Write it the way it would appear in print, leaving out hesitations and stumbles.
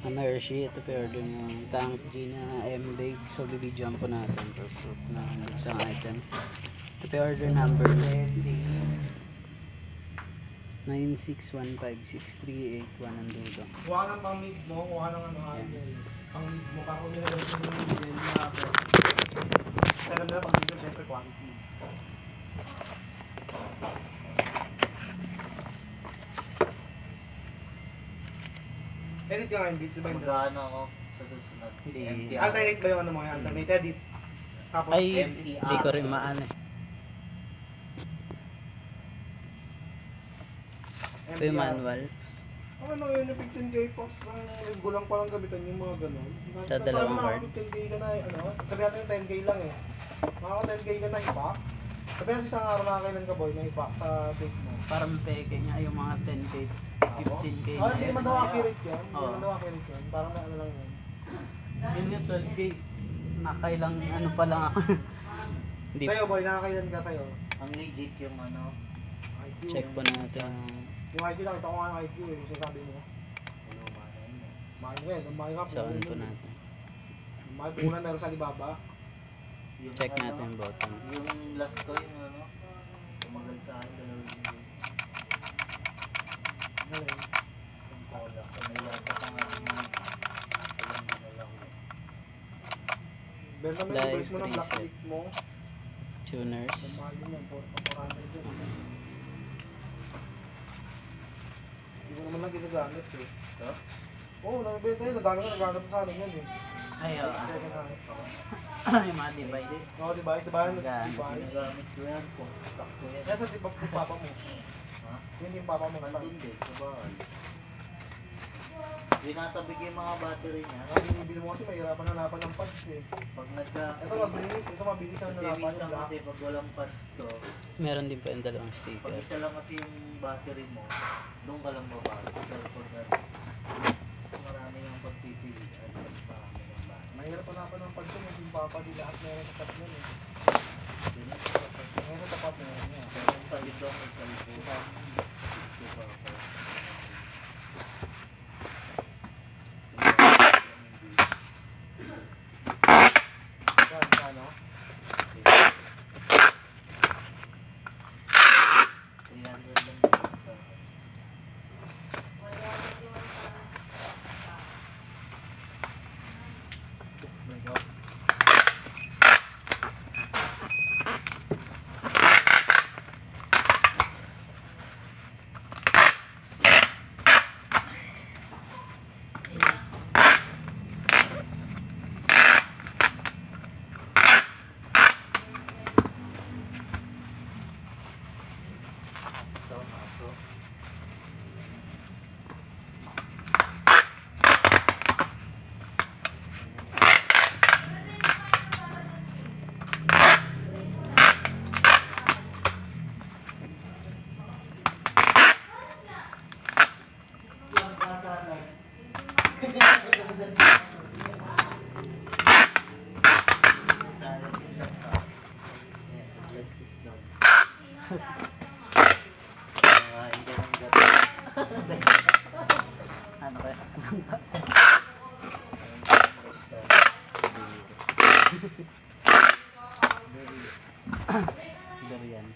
Hershey, ito pa-order ng Tank G na M-Bake. So, bibidyoan po natin for proof na isang item. Ito pa-order number 9615638 ang dulo. Kuha ng pang-mid mo, kuha ng ano, pang-mid mo, para kung nilagay mo yung mid na ako. Pero na pang-mid mo, syempre quantity. Edit ka nga yung beats, diba yung Magkano ako sa susunod? Hindi. MTR. alternate ba yung ano mo, yung alternate edit? Tapos, Ay, MTR. hindi ko rin maano eh. Ito yung manual. Ano yun, yung 15K pops, ang linggo lang palang gamitan yung mga ganun. Sa dalawang card. 15K ka na, ano, sabi natin 10K lang eh. Mga 10K ka na ipa. Sabi natin isang araw nakakailan ka boy, na ipa sa face mo. Parang peke nga yung mga 10k, 15k Ah, na hindi yan. naman daw accurate yun. Hindi Oo. naman daw accurate yun. Parang may ano lang yun. Yun nga 12k. Nakailang ano pa lang ako. Hindi. Sa'yo boy, nakakailan ka sa'yo? Ang legit yung ano. IQ. Check po natin. Yung IQ lang, ito ko nga yung IQ eh. Yung sinasabi mo. Ano ba na yun eh. Mahal nga eh. Kung mahal ka, So, on po natin. mahal punan meron sa Alibaba. Yung Check ano, natin yung button. Yung last ko yung ano. Tumagal sa akin, 2 linggo. Galing. Yung cola. So may lasa pa nga yung ilang ano lang. Benta mo yung Live device mo ng black preset. click mo. Tuners. Ang mahal yun yan. 400 yun. Hindi mo naman lang ginagamit eh. So, Oo, nabibenta yun. Nadami ko nagagamit sa amin yan eh. Ay, oo. Second hand. Yung mga device. Oo, device. Diba? Gano'n. Device. ginagamit ko yan. Kung stock ko yan. Nasa di ba yung papa mo? Ha? Yun yung papa mo. Nandun din sa bahay. Dinatabi ko yung mga battery niya. Ang binibili mo kasi mahirapan hanapan ng pads eh. Pag nagka... Ito mabilis. Ito mabilis ang Kasi hanapan minsan yung black. kasi pag walang pads to, Meron din po yung dalawang pag sticker. isa lang kasi yung battery mo, doon ka lang babasa. Pero pag marami ng pagpipili, at mas marami ng battery. Mahirap hanapan ng pads yun. Yung papa di lahat meron sa tapat yun eh. Ganun. Meron sa tapat meron niya. Pero yung palit daw may cellphone. Diba ako? Yan, ano? Ano kaya? Durian.